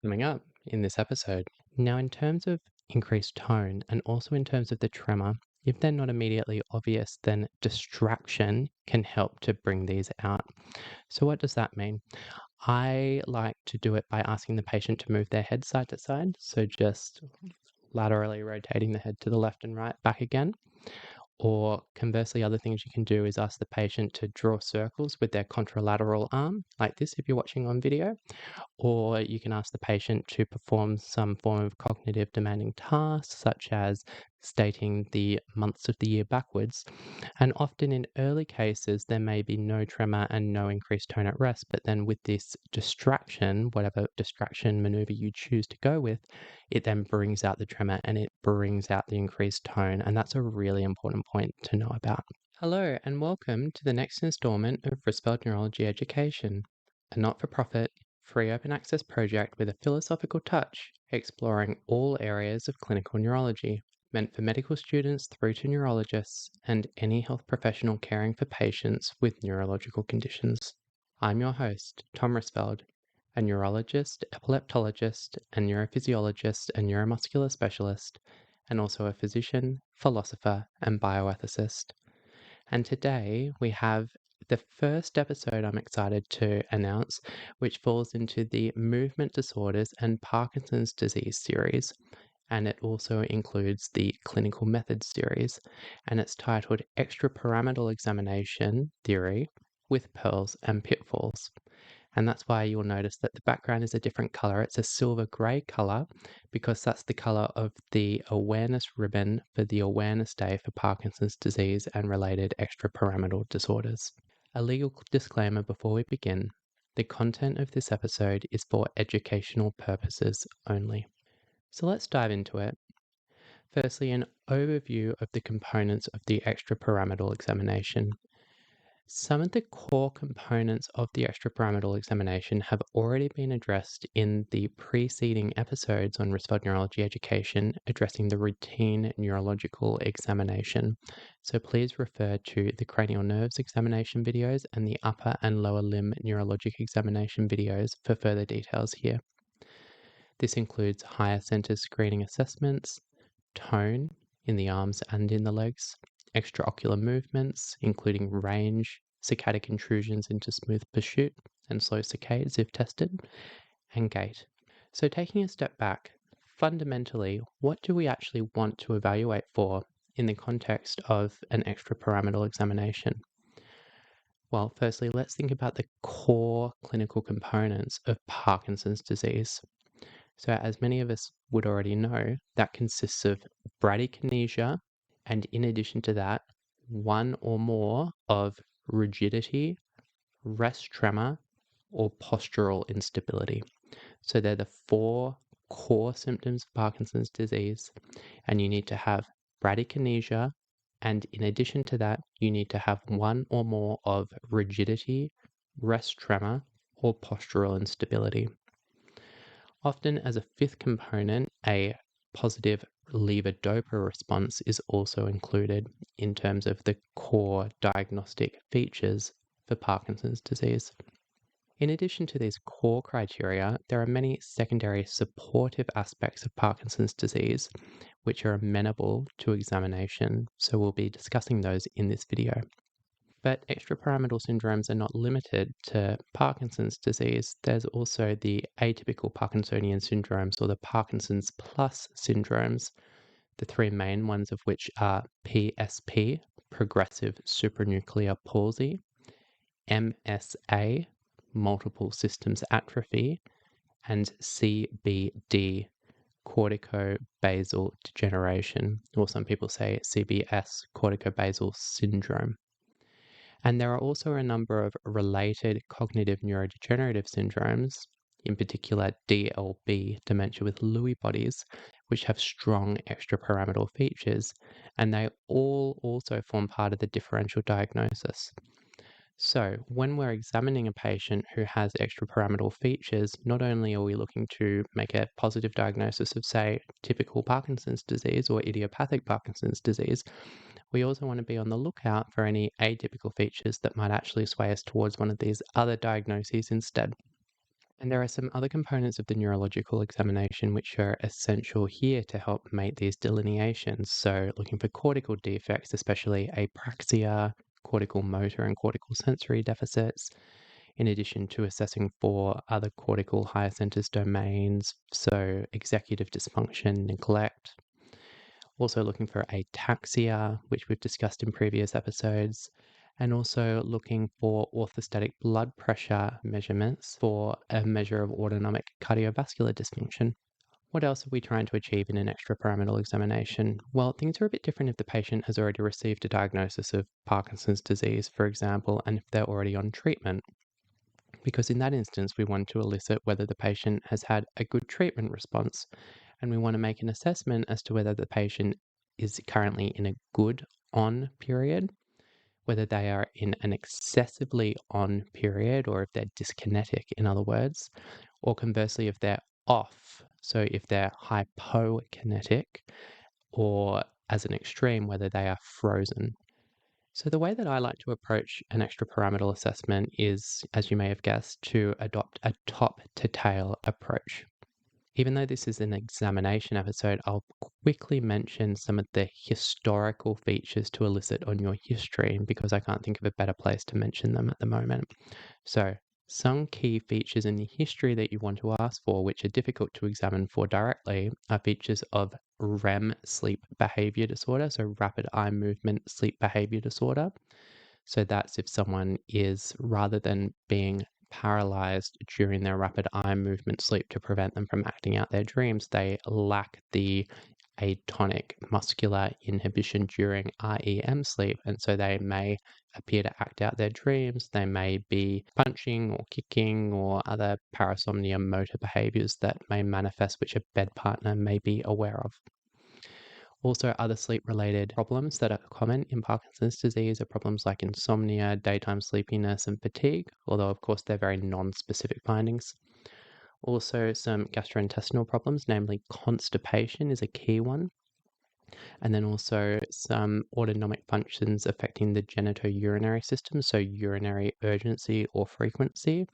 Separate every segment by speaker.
Speaker 1: coming up in this episode. Now, in terms of increased tone and also in terms of the tremor, if they're not immediately obvious, then distraction can help to bring these out. So, what does that mean? I like to do it by asking the patient to move their head side to side. So, just laterally rotating the head to the left and right back again. Or conversely, other things you can do is ask the patient to draw circles with their contralateral arm, like this if you're watching on video, or you can ask the patient to perform some form of cognitive demanding task, such as stating the months of the year backwards. And often in early cases, there may be no tremor and no increased tone at rest. But then with this distraction, whatever distraction maneuver you choose to go with, it then brings out the tremor and it brings out the increased tone. And that's a really important point to know about. Hello, and welcome to the next installment of Riisfeldt Neurology Education, a not for profit, free open access project with a philosophical touch exploring all areas of clinical neurology, meant for medical students through to neurologists and any health professional caring for patients with neurological conditions. I'm your host, Tom Riisfeldt, a neurologist, epileptologist, and neurophysiologist and neuromuscular specialist, and also a physician, philosopher, and bioethicist. And today we have the first episode I'm excited to announce, which falls into the Movement Disorders and Parkinson's Disease series. And it also includes the Clinical Methods series. And it's titled Extrapyramidal Examination Theory with Pearls and Pitfalls. And that's why you'll notice that the background is a different color. It's a silver gray color because that's the color of the awareness ribbon for the Awareness Day for Parkinson's disease and related extrapyramidal disorders. A legal disclaimer before we begin. The content of this episode is for educational purposes only. So let's dive into it. Firstly, an overview of the components of the extrapyramidal examination. Some of the core components of the extrapyramidal examination have already been addressed in the preceding episodes on Riisfeldt Neurology Education, addressing the routine neurological examination. So please refer to the cranial nerves examination videos and the upper and lower limb neurologic examination videos for further details here. This includes higher center screening assessments, tone in the arms and in the legs, extraocular movements, including range, saccadic intrusions into smooth pursuit, and slow saccades if tested, and gait. So taking a step back, fundamentally, what do we actually want to evaluate for in the context of an extrapyramidal examination? Well, firstly, let's think about the core clinical components of Parkinson's disease. So, as many of us would already know, that consists of bradykinesia, and in addition to that, one or more of rigidity, rest tremor, or postural instability. So, they're the four core symptoms of Parkinson's disease, and you need to have bradykinesia, and in addition to that, you need to have one or more of rigidity, rest tremor, or postural instability. Often as a fifth component, a positive levodopa response is also included in terms of the core diagnostic features for Parkinson's disease. In addition to these core criteria, there are many secondary supportive aspects of Parkinson's disease which are amenable to examination, so we'll be discussing those in this video. But extrapyramidal syndromes are not limited to Parkinson's disease. There's also the atypical Parkinsonian syndromes or the Parkinson's plus syndromes, the three main ones of which are PSP, progressive supranuclear palsy, MSA, multiple systems atrophy, and CBD, corticobasal degeneration, or some people say CBS, corticobasal syndrome. And there are also a number of related cognitive neurodegenerative syndromes, in particular DLB, dementia with Lewy bodies, which have strong extrapyramidal features, and they all also form part of the differential diagnosis. So, when we're examining a patient who has extrapyramidal features, not only are we looking to make a positive diagnosis of, say, typical Parkinson's disease or idiopathic Parkinson's disease, we also want to be on the lookout for any atypical features that might actually sway us towards one of these other diagnoses instead. And there are some other components of the neurological examination which are essential here to help make these delineations. So, looking for cortical defects, especially apraxia, cortical motor, and cortical sensory deficits, in addition to assessing for other cortical higher centers domains, so executive dysfunction, neglect. Also looking for ataxia, which we've discussed in previous episodes, and also looking for orthostatic blood pressure measurements for a measure of autonomic cardiovascular dysfunction. What else are we trying to achieve in an extrapyramidal examination? Well, things are a bit different if the patient has already received a diagnosis of Parkinson's disease, for example, and if they're already on treatment. Because in that instance, we want to elicit whether the patient has had a good treatment response, and we want to make an assessment as to whether the patient is currently in a good on period, whether they are in an excessively on period, or if they're dyskinetic, in other words, or conversely, if they're off. So if they're hypokinetic, or as an extreme, whether they are frozen. So, the way that I like to approach an extrapyramidal assessment is, as you may have guessed, to adopt a top to tail approach. Even though this is an examination episode, I'll quickly mention some of the historical features to elicit on your history because I can't think of a better place to mention them at the moment. So, some key features in the history that you want to ask for, which are difficult to examine for directly, are features of REM sleep behavior disorder, so rapid eye movement sleep behavior disorder. So that's if someone is, rather than being paralyzed during their rapid eye movement sleep to prevent them from acting out their dreams, they lack the atonic muscular inhibition during REM sleep, and so they may appear to act out their dreams. They may be punching or kicking or other parasomnia motor behaviors that may manifest, which a bed partner may be aware of. Also, other sleep-related problems that are common in Parkinson's disease are problems like insomnia, daytime sleepiness, and fatigue, although of course they're very non-specific findings. Also, some gastrointestinal problems, namely constipation is a key one. And then also some autonomic functions affecting the genitourinary system, so urinary urgency or frequency,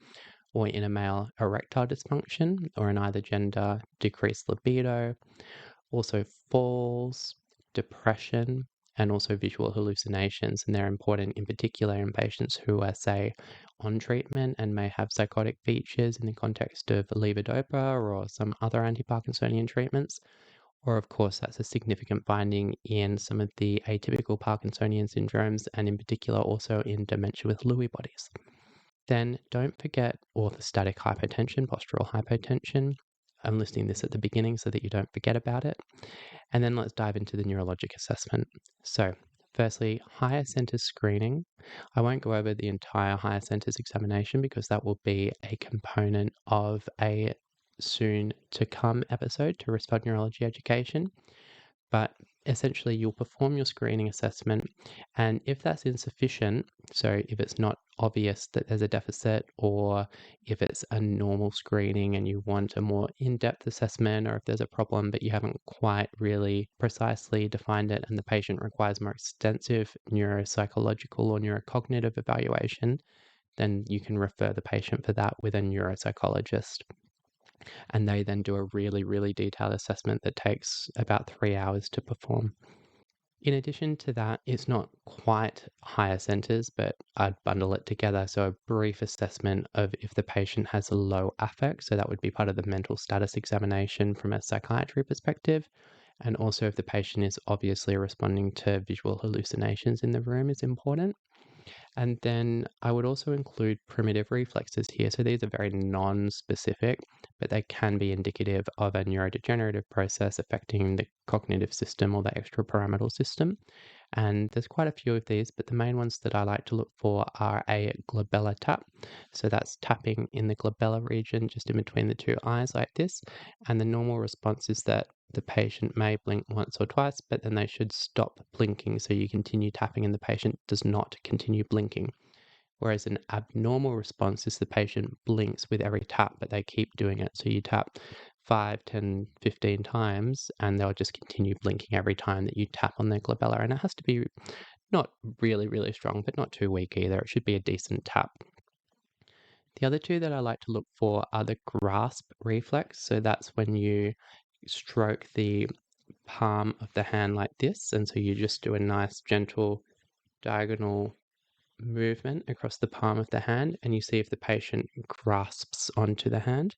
Speaker 1: or in a male erectile dysfunction, or in either gender decreased libido. Also falls, depression, and also visual hallucinations. And they're important in particular in patients who are, say, on treatment and may have psychotic features in the context of levodopa or some other anti-Parkinsonian treatments. Or, of course, that's a significant finding in some of the atypical Parkinsonian syndromes, and in particular also in dementia with Lewy bodies. Then don't forget orthostatic hypotension, postural hypotension. I'm listing this at the beginning so that you don't forget about it. And then let's dive into the neurologic assessment. So, firstly, higher centers screening. I won't go over the entire higher centers examination because that will be a component of a soon to come episode to Riisfeldt Neurology Education. But essentially, you'll perform your screening assessment, and if that's insufficient, so if it's not obvious that there's a deficit, or if it's a normal screening and you want a more in-depth assessment, or if there's a problem but you haven't quite really precisely defined it and the patient requires more extensive neuropsychological or neurocognitive evaluation, then you can refer the patient for that with a neuropsychologist. And they then do a really, really detailed assessment that takes about 3 hours to perform. In addition to that, it's not quite higher centers, but I'd bundle it together. So a brief assessment of if the patient has a low affect, so that would be part of the mental status examination from a psychiatry perspective. And also if the patient is obviously responding to visual hallucinations in the room is important. And then I would also include primitive reflexes here. So these are very non-specific, but they can be indicative of a neurodegenerative process affecting the cognitive system or the extrapyramidal system. And there's quite a few of these, but the main ones that I like to look for are a glabella tap. So that's tapping in the glabella region just in between the two eyes like this. And the normal response is that the patient may blink once or twice, but then they should stop blinking. So you continue tapping and the patient does not continue blinking. Whereas an abnormal response is the patient blinks with every tap, but they keep doing it. So you tap 5, 10, 15 times, and they'll just continue blinking every time that you tap on their glabella. And it has to be not really, really strong, but not too weak either. It should be a decent tap. The other two that I like to look for are the grasp reflex. So that's when you stroke the palm of the hand like this. And so you just do a nice gentle diagonal movement across the palm of the hand, and you see if the patient grasps onto the hand.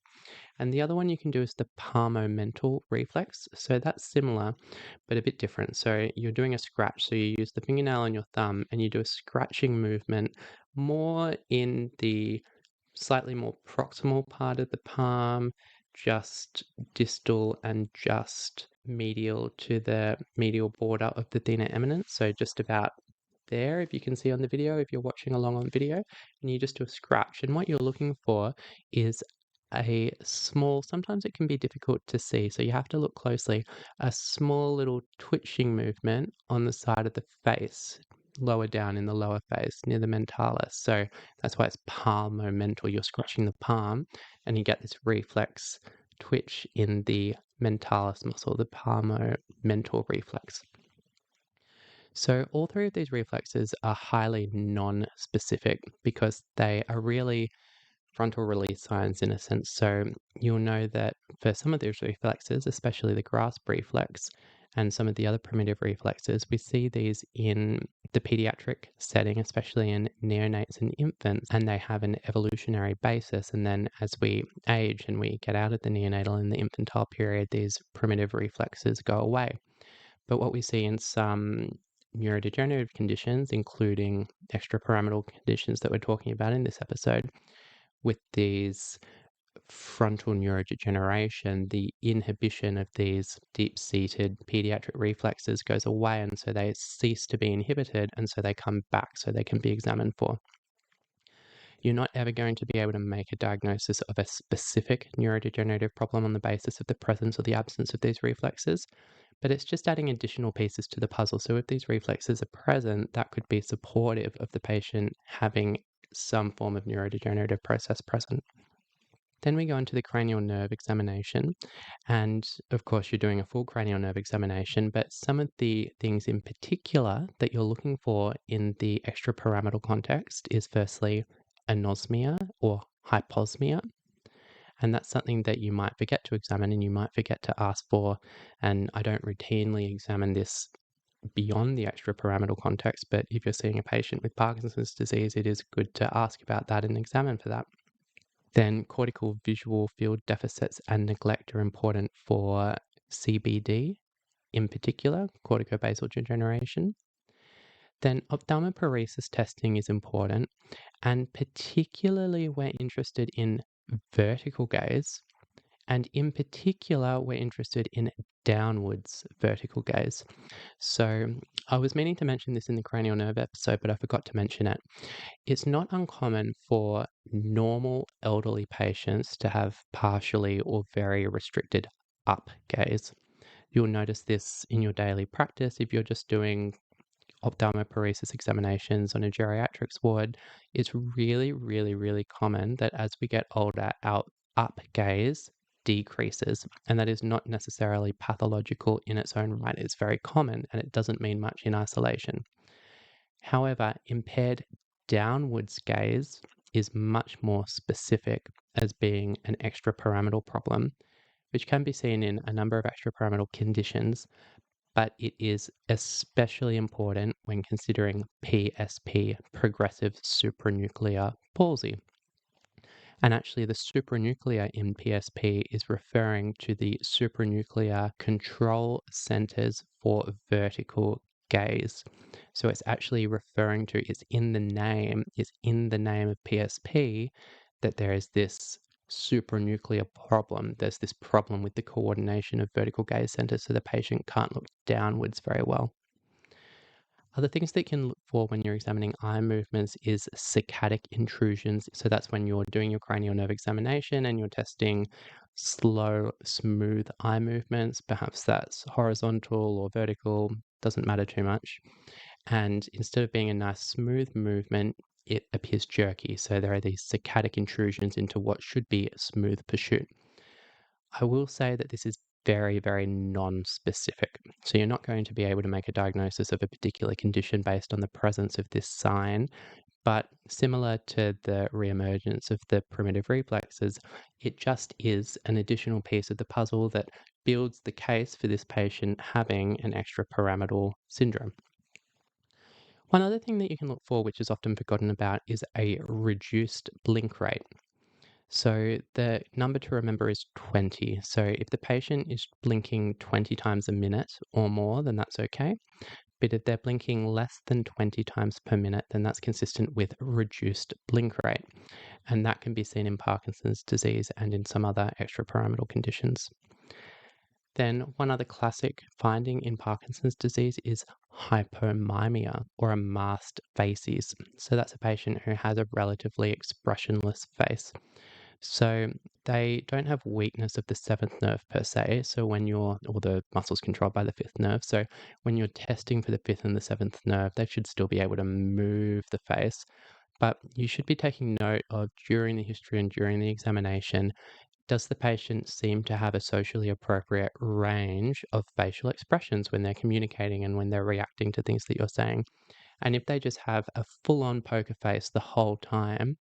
Speaker 1: And the other one you can do is the palmomental reflex. So that's similar, but a bit different. So you're doing a scratch. So you use the fingernail and your thumb, and you do a scratching movement more in the slightly more proximal part of the palm, just distal and just medial to the medial border of the thenar eminence. So just about there, if you can see on the video, if you're watching along on video, and you just do a scratch. And what you're looking for is a small, sometimes it can be difficult to see, so you have to look closely, a small little twitching movement on the side of the face, lower down in the lower face near the mentalis. So that's why it's palmomental. You're scratching the palm and you get this reflex twitch in the mentalis muscle, the palmomental reflex. So all three of these reflexes are highly non-specific because they are really frontal release signs in a sense. So you'll know that for some of these reflexes, especially the grasp reflex and some of the other primitive reflexes, we see these in the pediatric setting, especially in neonates and infants, and they have an evolutionary basis. And then as we age and we get out of the neonatal and the infantile period, these primitive reflexes go away. But what we see in some neurodegenerative conditions, including extrapyramidal conditions that we're talking about in this episode, with these frontal neurodegeneration, the inhibition of these deep-seated pediatric reflexes goes away, and so they cease to be inhibited, and so they come back so they can be examined for. You're not ever going to be able to make a diagnosis of a specific neurodegenerative problem on the basis of the presence or the absence of these reflexes, but it's just adding additional pieces to the puzzle. So if these reflexes are present, that could be supportive of the patient having some form of neurodegenerative process present. Then we go into the cranial nerve examination, and of course you're doing a full cranial nerve examination, but some of the things in particular that you're looking for in the extrapyramidal context is firstly anosmia or hyposmia. And that's something that you might forget to examine and you might forget to ask for. And I don't routinely examine this beyond the extrapyramidal context, but if you're seeing a patient with Parkinson's disease, it is good to ask about that and examine for that. Then cortical visual field deficits and neglect are important for CBD, in particular, corticobasal degeneration. Then ophthalmoparesis testing is important, and particularly we're interested in vertical gaze, and in particular, we're interested in downwards vertical gaze. So I was meaning to mention this in the cranial nerve episode, but I forgot to mention it. It's not uncommon for normal elderly patients to have partially or very restricted up gaze. You'll notice this in your daily practice if you're just doing ophthalmoparesis examinations on a geriatrics ward. It's really, really, really common that as we get older, our up gaze decreases, and that is not necessarily pathological in its own right. It's very common and it doesn't mean much in isolation. However, impaired downwards gaze is much more specific as being an extrapyramidal problem, which can be seen in a number of extrapyramidal conditions, but it is especially important when considering PSP, progressive supranuclear palsy. And actually, the supranuclear in PSP is referring to the supranuclear control centers for vertical gaze. So it's actually referring to, it's in the name of PSP that there is this supranuclear problem. There's this problem with the coordination of vertical gaze centers, so the patient can't look downwards very well. Other things that you can look for when you're examining eye movements is saccadic intrusions. So that's when you're doing your cranial nerve examination and you're testing slow, smooth eye movements. Perhaps that's horizontal or vertical, doesn't matter too much. And instead of being a nice smooth movement, it appears jerky. So there are these saccadic intrusions into what should be a smooth pursuit. I will say that this is very, very non-specific. So you're not going to be able to make a diagnosis of a particular condition based on the presence of this sign. But similar to the reemergence of the primitive reflexes, it just is an additional piece of the puzzle that builds the case for this patient having an extrapyramidal syndrome. One other thing that you can look for, which is often forgotten about, is a reduced blink rate. So the number to remember is 20. So if the patient is blinking 20 times a minute or more, then that's okay. But if they're blinking less than 20 times per minute, then that's consistent with reduced blink rate. And that can be seen in Parkinson's disease and in some other extrapyramidal conditions. Then one other classic finding in Parkinson's disease is hypomimia, or a masked facies. So that's a patient who has a relatively expressionless face. So they don't have weakness of the seventh nerve per se. So or the muscles controlled by the fifth nerve. So when you're testing for the fifth and the seventh nerve, they should still be able to move the face. But you should be taking note of, during the history and during the examination, does the patient seem to have a socially appropriate range of facial expressions when they're communicating and when they're reacting to things that you're saying? And if they just have a full-on poker face the whole time,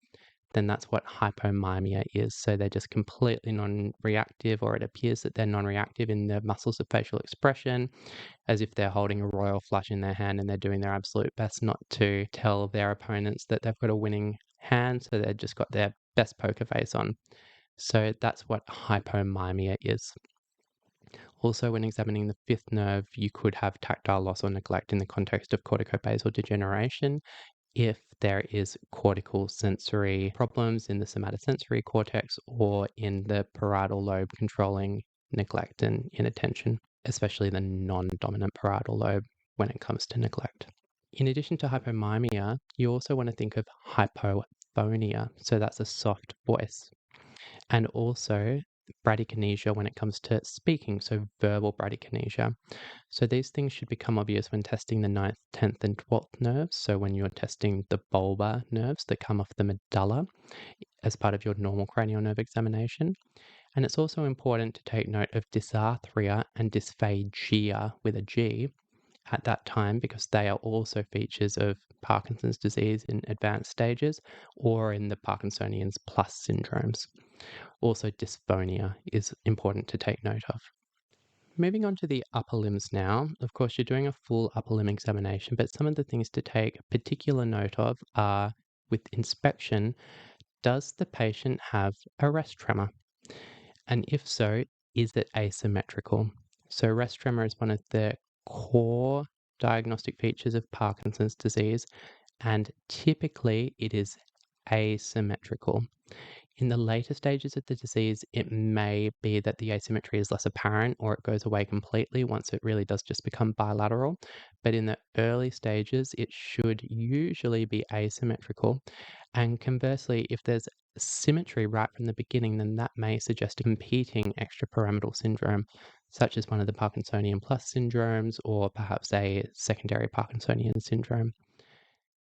Speaker 1: then that's what hypomimia is. So they're just completely non-reactive, or it appears that they're non-reactive in the muscles of facial expression, as if they're holding a royal flush in their hand and they're doing their absolute best not to tell their opponents that they've got a winning hand. So they've just got their best poker face on. So that's what hypomimia is. Also, when examining the fifth nerve, you could have tactile loss or neglect in the context of corticobasal degeneration if there is cortical sensory problems in the somatosensory cortex or in the parietal lobe controlling neglect and inattention, especially the non-dominant parietal lobe when it comes to neglect. In addition to hypomimia, you also want to think of hypophonia, so that's a soft voice, and also bradykinesia when it comes to speaking, so verbal bradykinesia. So these things should become obvious when testing the 9th, 10th, and 12th nerves. So when you're testing the bulbar nerves that come off the medulla as part of your normal cranial nerve examination. And it's also important to take note of dysarthria and dysphagia with a G at that time, because they are also features of Parkinson's disease in advanced stages or in the Parkinsonians plus syndromes. Also, dysphonia is important to take note of. Moving on to the upper limbs now. Of course, you're doing a full upper limb examination, but some of the things to take particular note of are, with inspection, does the patient have a rest tremor? And if so, is it asymmetrical? So rest tremor is one of the core diagnostic features of Parkinson's disease, and typically it is asymmetrical. In the later stages of the disease, it may be that the asymmetry is less apparent or it goes away completely once it really does just become bilateral. But in the early stages, it should usually be asymmetrical. And conversely, if there's symmetry right from the beginning, then that may suggest a competing extrapyramidal syndrome, such as one of the Parkinsonian plus syndromes or perhaps a secondary Parkinsonian syndrome.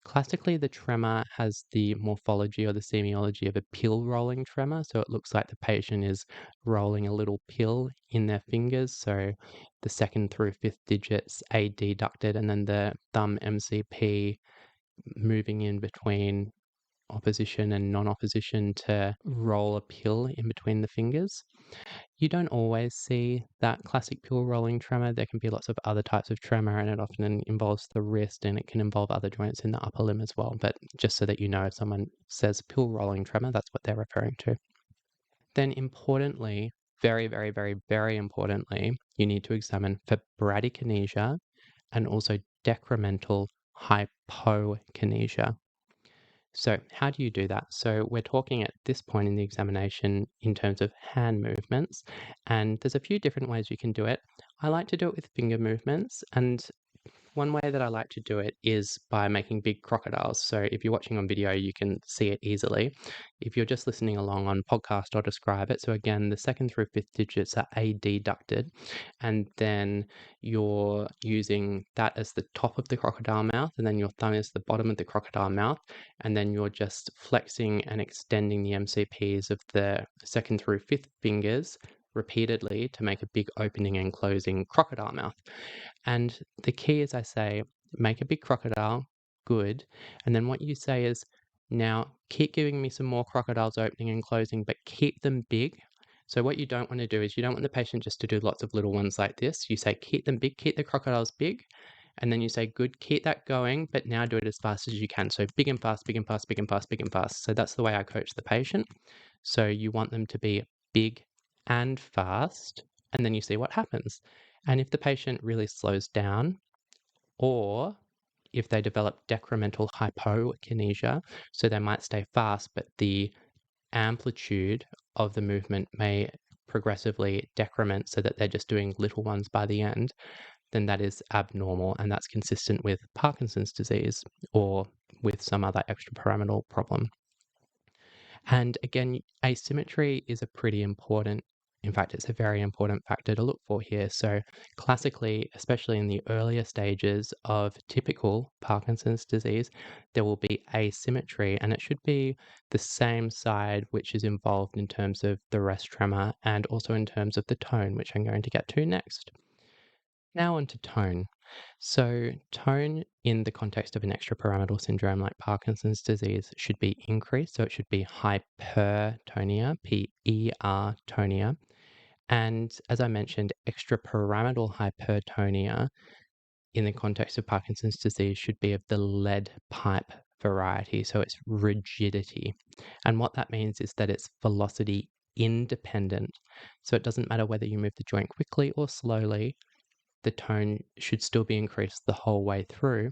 Speaker 1: Classically, the tremor has the morphology or the semiology of a pill rolling tremor. So it looks like the patient is rolling a little pill in their fingers. So the second through fifth digits adducted, and then the thumb MCP moving in between opposition and non-opposition to roll a pill in between the fingers. You don't always see that classic pill rolling tremor. There can be lots of other types of tremor, and it often involves the wrist, and it can involve other joints in the upper limb as well. But just so that you know, if someone says pill rolling tremor, that's what they're referring to. Then importantly, very, very, very, very importantly, you need to examine for bradykinesia and also decremental hypokinesia. So how do you do that? So we're talking at this point in the examination in terms of hand movements, and there's a few different ways you can do it. I like to do it with finger movements, and one way that I like to do it is by making big crocodiles. So if you're watching on video, you can see it easily. If you're just listening along on podcast, I'll describe it. So again, the second through fifth digits are adducted, and then you're using that as the top of the crocodile mouth, and then your thumb is the bottom of the crocodile mouth, and then you're just flexing and extending the MCPs of the second through fifth fingers repeatedly to make a big opening and closing crocodile mouth. And the key is I say, make a big crocodile, good. And then what you say is, now keep giving me some more crocodiles opening and closing, but keep them big. So what you don't want to do is you don't want the patient just to do lots of little ones like this. You say, keep them big, keep the crocodiles big. And then you say, good, keep that going, but now do it as fast as you can. So big and fast, big and fast, big and fast, big and fast. So that's the way I coach the patient. So you want them to be big and fast, and then you see what happens. And if the patient really slows down, or if they develop decremental hypokinesia, so they might stay fast, but the amplitude of the movement may progressively decrement so that they're just doing little ones by the end, then that is abnormal, and that's consistent with Parkinson's disease or with some other extrapyramidal problem. And again, asymmetry is a pretty important, in fact, it's a very important factor to look for here. So classically, especially in the earlier stages of typical Parkinson's disease, there will be asymmetry, and it should be the same side which is involved in terms of the rest tremor and also in terms of the tone, which I'm going to get to next. Now on to tone. So tone in the context of an extrapyramidal syndrome like Parkinson's disease should be increased. So it should be hypertonia, P-E-R tonia. And as I mentioned, extrapyramidal hypertonia in the context of Parkinson's disease should be of the lead pipe variety. So it's rigidity. And what that means is that it's velocity independent. So it doesn't matter whether you move the joint quickly or slowly, the tone should still be increased the whole way through,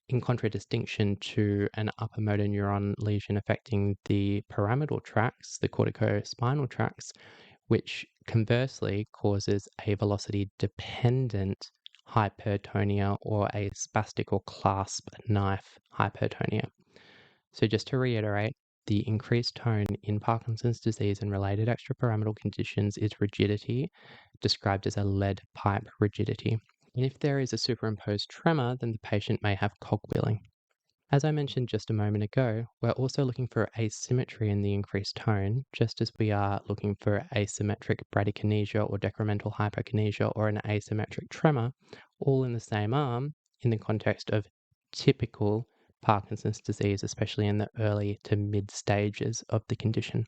Speaker 1: in contradistinction to an upper motor neuron lesion affecting the pyramidal tracts, the corticospinal tracts, which conversely causes a velocity-dependent hypertonia or a spastic or clasp knife hypertonia. So just to reiterate, the increased tone in Parkinson's disease and related extrapyramidal conditions is rigidity, described as a lead pipe rigidity. And if there is a superimposed tremor, then the patient may have cogwheeling. As I mentioned just a moment ago, we're also looking for asymmetry in the increased tone, just as we are looking for asymmetric bradykinesia or decremental hypokinesia or an asymmetric tremor, all in the same arm in the context of typical Parkinson's disease, especially in the early to mid stages of the condition.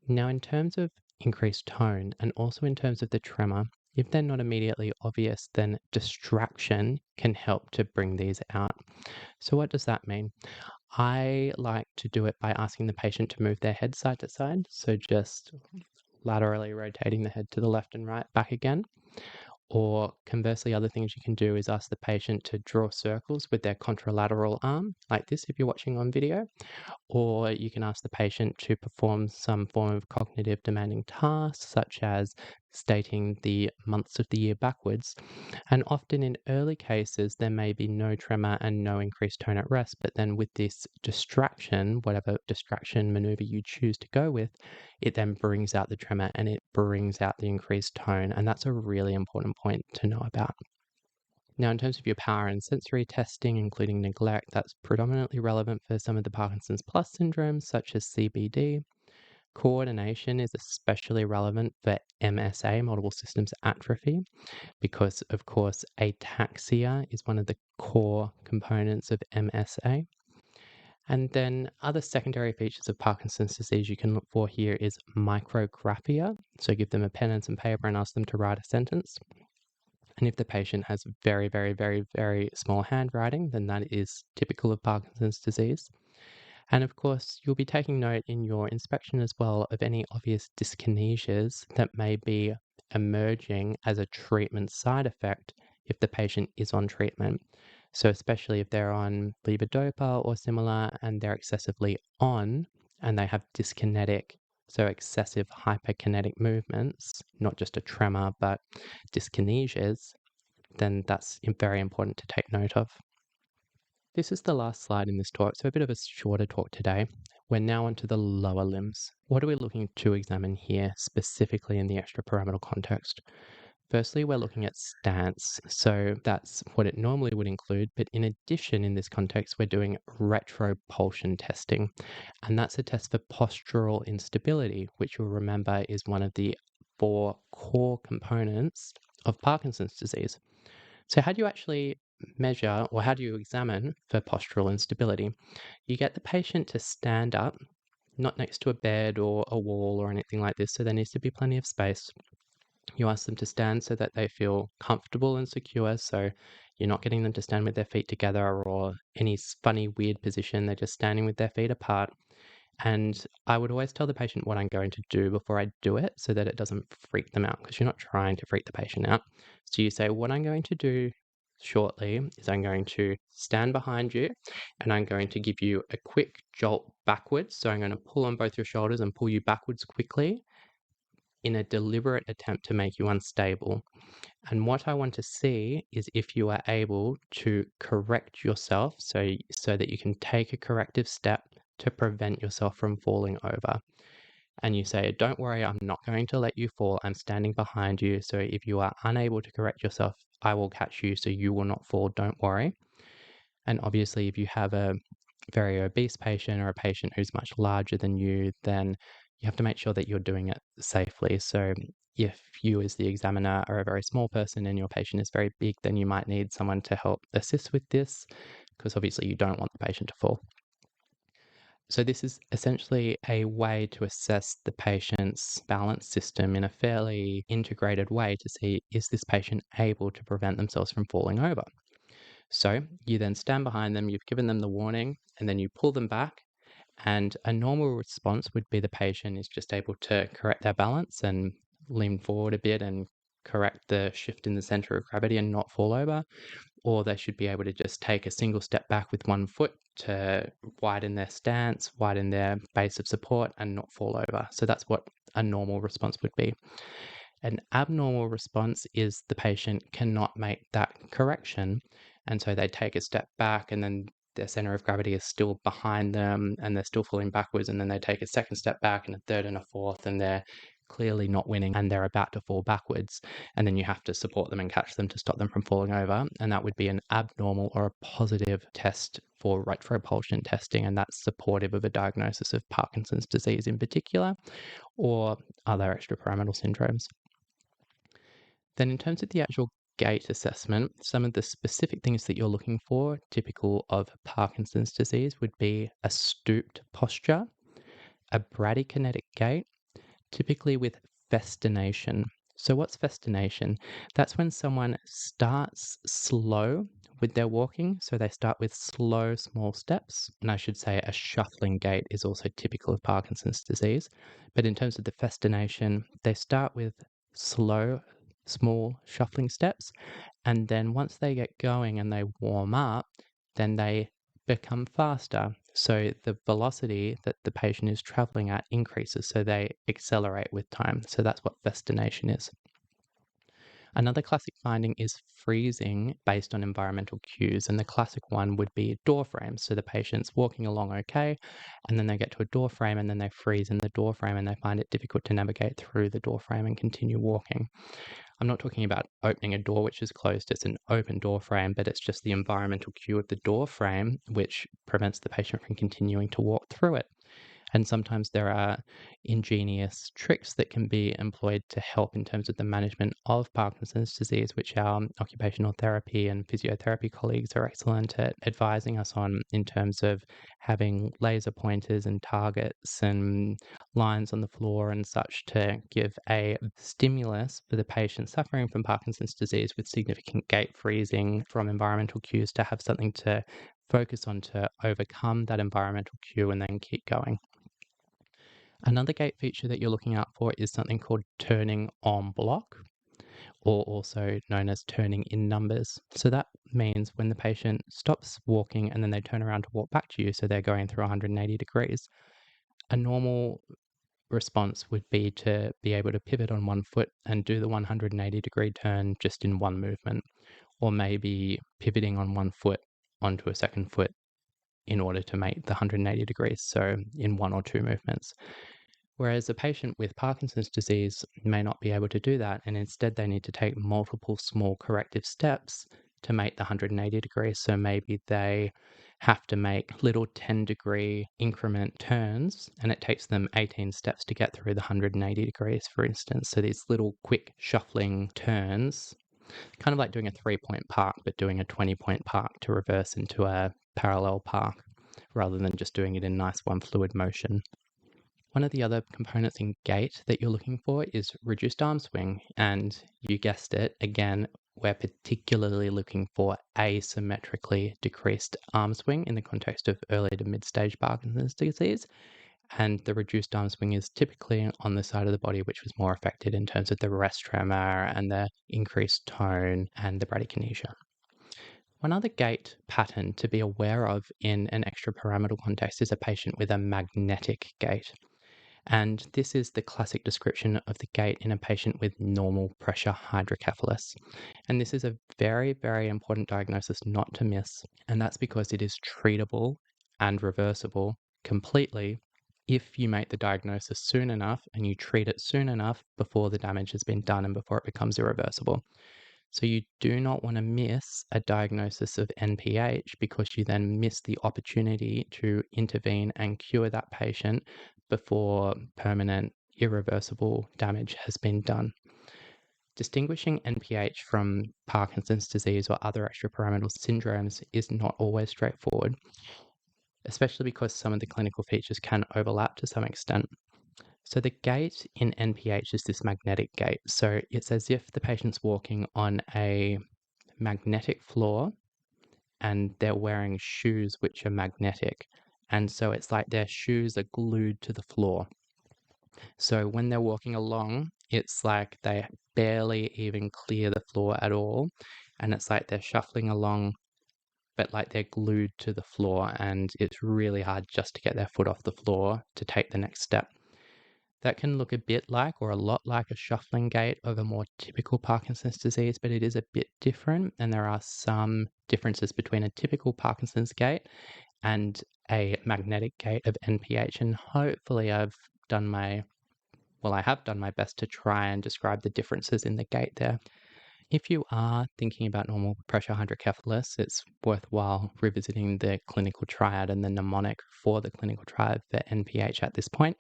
Speaker 1: Now, in terms of increased tone and also in terms of the tremor, if they're not immediately obvious, then distraction can help to bring these out. So what does that mean? I like to do it by asking the patient to move their head side to side. So just laterally rotating the head to the left and right back again. Or conversely, other things you can do is ask the patient to draw circles with their contralateral arm, like this if you're watching on video. Or you can ask the patient to perform some form of cognitive demanding task, such as stating the months of the year backwards. And often in early cases, there may be no tremor and no increased tone at rest. But then with this distraction, whatever distraction maneuver you choose to go with, it then brings out the tremor and it brings out the increased tone. And that's a really important point to know about. Now, in terms of your power and sensory testing, including neglect, that's predominantly relevant for some of the Parkinson's plus syndromes, such as CBD. Coordination is especially relevant for MSA, multiple systems atrophy, because, of course, ataxia is one of the core components of MSA. And then other secondary features of Parkinson's disease you can look for here is micrographia. So give them a pen and some paper and ask them to write a sentence. And if the patient has very, very, very, very small handwriting, then that is typical of Parkinson's disease. And of course, you'll be taking note in your inspection as well of any obvious dyskinesias that may be emerging as a treatment side effect if the patient is on treatment. So especially if they're on levodopa or similar and they're excessively on and they have dyskinetic, so excessive hyperkinetic movements, not just a tremor, but dyskinesias, then that's very important to take note of. This is the last slide in this talk, so a bit of a shorter talk today. We're now onto the lower limbs. What are we looking to examine here, specifically in the extrapyramidal context? Firstly, we're looking at stance. So that's what it normally would include. But in addition, in this context, we're doing retropulsion testing. And that's a test for postural instability, which you'll remember is one of the 4 core components of Parkinson's disease. So, how do you actually measure or how do you examine for postural instability? You get the patient to stand up, not next to a bed or a wall or anything like this, so there needs to be plenty of space. You ask them to stand so that they feel comfortable and secure, so you're not getting them to stand with their feet together or any funny, weird position. They're just standing with their feet apart. And I would always tell the patient what I'm going to do before I do it so that it doesn't freak them out, because you're not trying to freak the patient out. So you say, what I'm going to do shortly is I'm going to stand behind you and I'm going to give you a quick jolt backwards. So I'm going to pull on both your shoulders and pull you backwards quickly in a deliberate attempt to make you unstable. And what I want to see is if you are able to correct yourself so that you can take a corrective step to prevent yourself from falling over. And you say, don't worry, I'm not going to let you fall. I'm standing behind you. So if you are unable to correct yourself, I will catch you so you will not fall. Don't worry. And obviously, if you have a very obese patient or a patient who's much larger than you, then you have to make sure that you're doing it safely. So if you as the examiner are a very small person and your patient is very big, then you might need someone to help assist with this, because obviously you don't want the patient to fall. So this is essentially a way to assess the patient's balance system in a fairly integrated way to see, is this patient able to prevent themselves from falling over? So you then stand behind them, you've given them the warning, and then you pull them back. And a normal response would be the patient is just able to correct their balance and lean forward a bit and correct the shift in the center of gravity and not fall over. Or they should be able to just take a single step back with one foot to widen their stance, widen their base of support, and not fall over. So that's what a normal response would be. An abnormal response is the patient cannot make that correction. And so they take a step back and then their center of gravity is still behind them and they're still falling backwards. And then they take a second step back and a third and a fourth, and they're clearly not winning and they're about to fall backwards. And then you have to support them and catch them to stop them from falling over. And that would be an abnormal or a positive test for retropulsion testing. And that's supportive of a diagnosis of Parkinson's disease in particular, or other extrapyramidal syndromes. Then in terms of the actual gait assessment, some of the specific things that you're looking for, typical of Parkinson's disease, would be a stooped posture, a bradykinetic gait, typically with festination. So what's festination? That's when someone starts slow with their walking. So they start with slow, small steps. And I should say a shuffling gait is also typical of Parkinson's disease. But in terms of the festination, they start with slow, small shuffling steps. And then once they get going and they warm up, then they become faster. So the velocity that the patient is traveling at increases. So they accelerate with time. So that's what festination is. Another classic finding is freezing based on environmental cues. And the classic one would be door frames. So the patient's walking along okay, and then they get to a door frame and then they freeze in the door frame and they find it difficult to navigate through the door frame and continue walking. I'm not talking about opening a door which is closed. It's an open door frame, but it's just the environmental cue of the door frame which prevents the patient from continuing to walk through it. And sometimes there are ingenious tricks that can be employed to help in terms of the management of Parkinson's disease, which our occupational therapy and physiotherapy colleagues are excellent at advising us on, in terms of having laser pointers and targets and lines on the floor and such to give a stimulus for the patient suffering from Parkinson's disease with significant gait freezing from environmental cues to have something to focus on to overcome that environmental cue and then keep going. Another gait feature that you're looking out for is something called turning en bloc, or also known as turning in numbers. So that means when the patient stops walking and then they turn around to walk back to you, so they're going through 180 degrees, a normal response would be to be able to pivot on one foot and do the 180-degree turn just in one movement, or maybe pivoting on one foot onto a second foot in order to make the 180 degrees, so in one or two movements. Whereas a patient with Parkinson's disease may not be able to do that, and instead they need to take multiple small corrective steps to make the 180 degrees. So maybe they have to make little 10-degree increment turns, and it takes them 18 steps to get through the 180 degrees, for instance. So these little quick shuffling turns, kind of like doing a 3-point park, but doing a 20-point park to reverse into a parallel park rather than just doing it in nice one fluid motion. One of the other components in gait that you're looking for is reduced arm swing. And you guessed it, again, we're particularly looking for asymmetrically decreased arm swing in the context of early to mid-stage Parkinson's disease. And the reduced arm swing is typically on the side of the body which was more affected in terms of the rest tremor and the increased tone and the bradykinesia. One other gait pattern to be aware of in an extrapyramidal context is a patient with a magnetic gait. And this is the classic description of the gait in a patient with normal pressure hydrocephalus. And this is a very, very important diagnosis not to miss. And that's because it is treatable and reversible completely if you make the diagnosis soon enough and you treat it soon enough before the damage has been done and before it becomes irreversible. So you do not want to miss a diagnosis of NPH because you then miss the opportunity to intervene and cure that patient before permanent, irreversible damage has been done. Distinguishing NPH from Parkinson's disease or other extrapyramidal syndromes is not always straightforward, especially because some of the clinical features can overlap to some extent. So the gait in NPH is this magnetic gait. So it's as if the patient's walking on a magnetic floor and they're wearing shoes which are magnetic. And so it's like their shoes are glued to the floor. So when they're walking along, it's like they barely even clear the floor at all. And it's like they're shuffling along, but like they're glued to the floor. And it's really hard just to get their foot off the floor to take the next step. That can look a bit like or a lot like a shuffling gait of a more typical Parkinson's disease, but it is a bit different. And there are some differences between a typical Parkinson's gait and a magnetic gait of NPH. And hopefully I have done my best to try and describe the differences in the gait there. If you are thinking about normal pressure hydrocephalus, it's worthwhile revisiting the clinical triad and the mnemonic for the clinical triad for NPH at this point.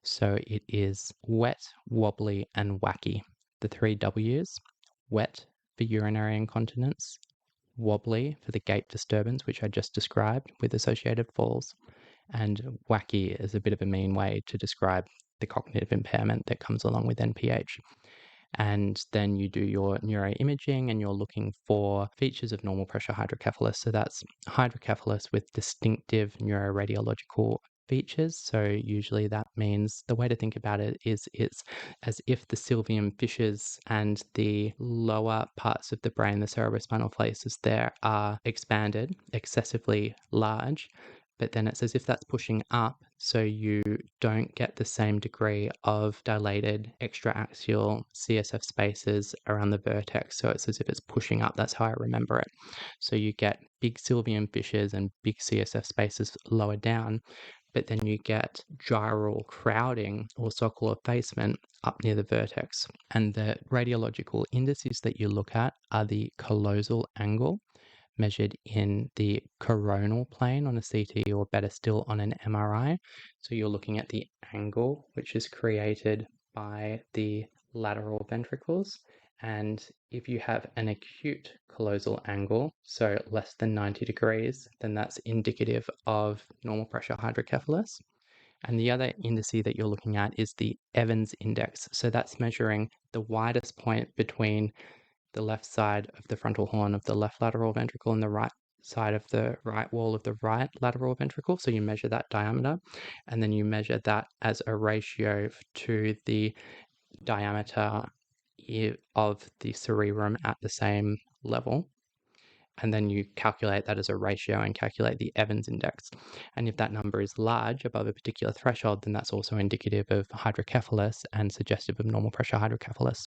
Speaker 1: So it is wet, wobbly, and wacky. The 3 W's: wet for urinary incontinence, wobbly for the gait disturbance, which I just described with associated falls, and wacky is a bit of a mean way to describe the cognitive impairment that comes along with NPH. And then you do your neuroimaging and you're looking for features of normal pressure hydrocephalus. So that's hydrocephalus with distinctive neuroradiological features. So usually that means the way to think about it is it's as if the sylvian fissures and the lower parts of the brain, the cerebrospinal flexus there, are expanded, excessively large. But then it's as if that's pushing up, so you don't get the same degree of dilated extraaxial CSF spaces around the vertex. So it's as if it's pushing up. That's how I remember it. So you get big sylvian fissures and big CSF spaces lower down, but then you get gyral crowding or sulcal effacement up near the vertex. And the radiological indices that you look at are the callosal angle, measured in the coronal plane on a CT, or better still on an MRI. So you're looking at the angle which is created by the lateral ventricles. And if you have an acute callosal angle, so less than 90 degrees, then that's indicative of normal pressure hydrocephalus. And the other indice that you're looking at is the Evans index. So that's measuring the widest point between the left side of the frontal horn of the left lateral ventricle and the right side of the right wall of the right lateral ventricle. So you measure that diameter, and then you measure that as a ratio to the diameter of the cerebrum at the same level. And then you calculate that as a ratio and calculate the Evans index. And if that number is large, above a particular threshold, then that's also indicative of hydrocephalus and suggestive of normal pressure hydrocephalus.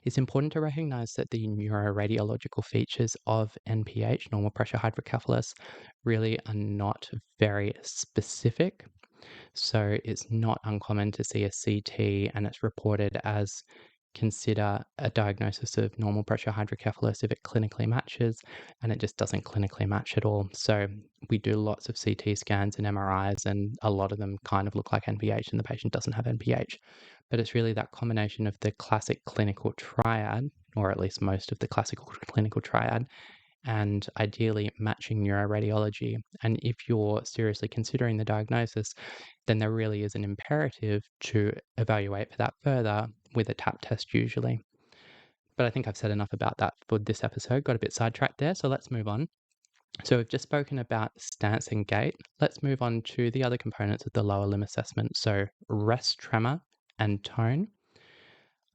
Speaker 1: It's important to recognize that the neuroradiological features of NPH, normal pressure hydrocephalus, really are not very specific. So it's not uncommon to see a CT and it's reported as consider a diagnosis of normal pressure hydrocephalus if it clinically matches, and it just doesn't clinically match at all. So we do lots of CT scans and MRIs, and a lot of them kind of look like NPH, and the patient doesn't have NPH. But it's really that combination of the classic clinical triad, or at least most of the classical clinical triad, and ideally matching neuroradiology. And if you're seriously considering the diagnosis, then there really is an imperative to evaluate for that further with a tap test usually. But I think I've said enough about that for this episode. Got a bit sidetracked there, so let's move on. So we've just spoken about stance and gait. Let's move on to the other components of the lower limb assessment. So rest tremor and tone.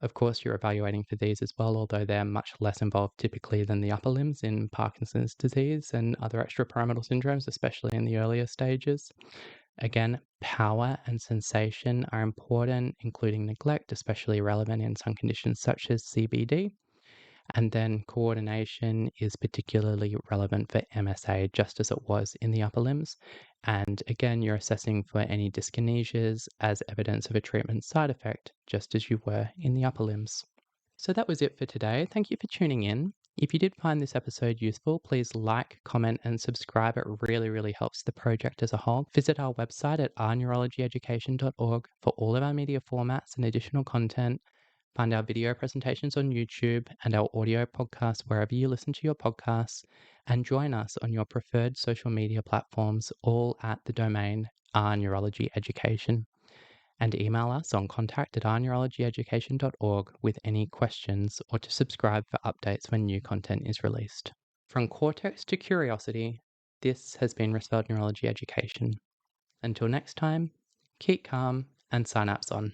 Speaker 1: Of course, you're evaluating for these as well, although they're much less involved typically than the upper limbs in Parkinson's disease and other extrapyramidal syndromes, especially in the earlier stages. Again, power and sensation are important, including neglect, especially relevant in some conditions such as CBD. And then coordination is particularly relevant for MSA, just as it was in the upper limbs. And again, you're assessing for any dyskinesias as evidence of a treatment side effect, just as you were in the upper limbs. So that was it for today. Thank you for tuning in. If you did find this episode useful, please like, comment, and subscribe. It really, really helps the project as a whole. Visit our website at rneurologyeducation.org for all of our media formats and additional content. Find our video presentations on YouTube and our audio podcasts wherever you listen to your podcasts, and join us on your preferred social media platforms, all at the domain rneurology education. And email us on contact@rneurologyeducation.org with any questions or to subscribe for updates when new content is released. From cortex to curiosity, this has been Riisfeldt Neurology Education. Until next time, keep calm and synapse on.